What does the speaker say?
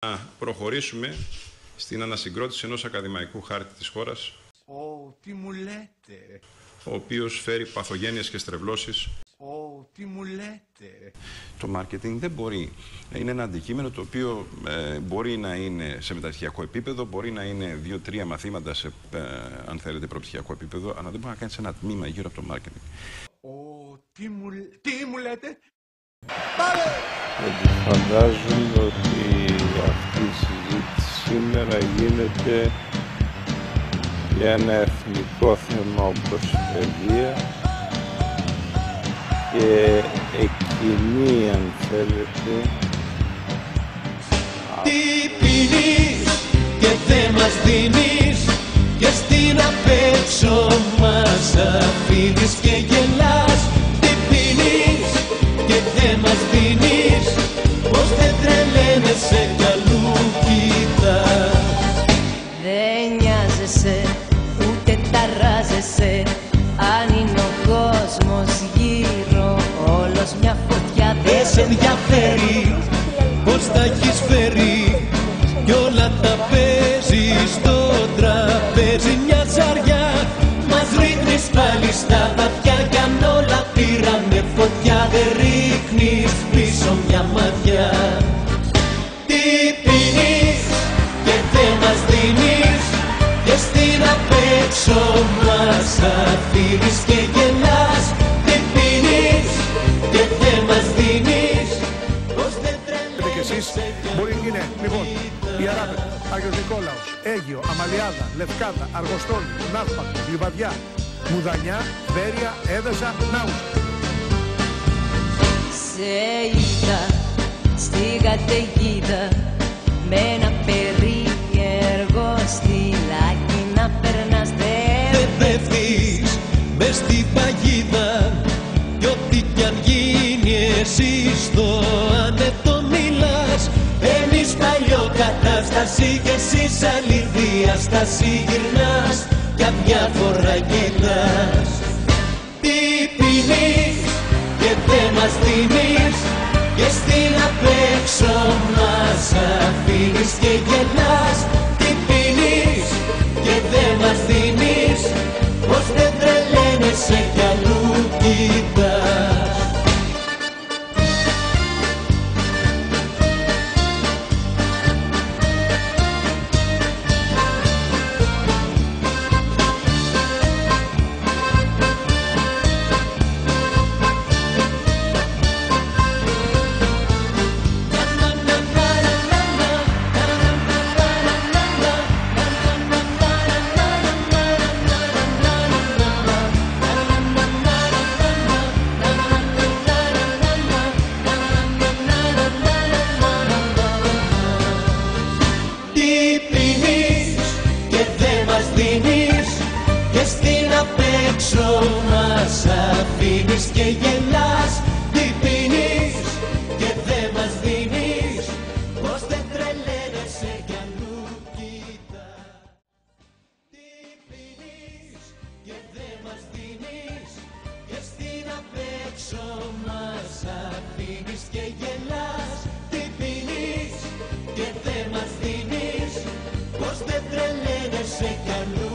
Να προχωρήσουμε στην ανασυγκρότηση ενός ακαδημαϊκού χάρτη της χώρας, τι μου λέτε. ο οποίος φέρει παθογένειες και στρεβλώσεις. Τι μου λέτε. Το μάρκετινγκ δεν μπορεί. Είναι ένα αντικείμενο το οποίο μπορεί να είναι σε μεταπτυχιακό επίπεδο, μπορεί να είναι 2-3 μαθήματα σε, αν θέλετε, προπτυχιακό επίπεδο, αλλά δεν μπορεί να κάνεις ένα τμήμα γύρω από το μάρκετινγκ. Τι μου λέτε. Γιατί φαντάζομαι ότι αυτή η συζήτηση σήμερα γίνεται για ένα εθνικό θέμα όπως η παιδεία και εκείνη, αν θέλετε, τι πίνεις και δεν μας δίνεις και στην απέξω μας αφήνεις και γελάς. Τι πίνεις και δεν μας δίνεις, πως δεν τρελαίνεσαι κι αλλού κοιτάς. Δεν νοιάζεσαι ούτε ταράζεσαι αν είναι ο κόσμος γύρω όλος μια φωτιά. Δεν σε ενδιαφέρει πως τα έχεις φέρει κι όλα τα παίζεις στο τραπέζι. Μια ζαριά μας ρίχνεις πάλι στα βαθιά κι αν όλα πήρανε φωτιά δεν ρίχνεις πίσω μια ματιά. Τι πίνεις και δεν μας δίνεις και στην απέξω μας αφήνεις και γελάς. Τι πίνεις και δεν μας δίνεις, πως δεν τρελαίνεσαι κι Μπορεί αλλού είναι, λοιπόν, κοιτάς. Ιεράπετρο, Άγιος Νικόλαος, Αίγυο, Αμαλιάδα, Λευκάδα, Αργοστόλη, Ναύπακτο, Λιβαδιά, Μουδανιά, Βέρεια, Έδεσα, Νάουσα. Σε είδα στη καταιγίδα με ένα περίεργο στυλάκι να περνάς. Δεν πέφτεις μες στην παγίδα κι ό,τι κι αν γίνει εσύ στο άνετο μιλάς. Εμείς παλιό κατάσταση και εσύ σ' άλλη διάσταση γυρνάς κι απ' μια φορά κοιτάς. Τι πίνεις και δεν μας δίνεις και στην απέξω μας αφήνεις και γελάς. Τι πίνεις και δεν μας δίνεις, πως δεν τρελαίνεσαι κι αλλού κοιτάς. Και στην απέξω μας αφήνεις και γελάς. Τι πίνεις και δεν μας δίνεις, πως δεν τρελαίνεσαι κι αλλού κοιτάς. Τι πίνεις και δεν μας δίνεις και στην απέξω μας αφήνεις και γελάς. Τι πίνεις και δεν μας δίνεις, πως δεν τρελαίνεσαι κι αλλού.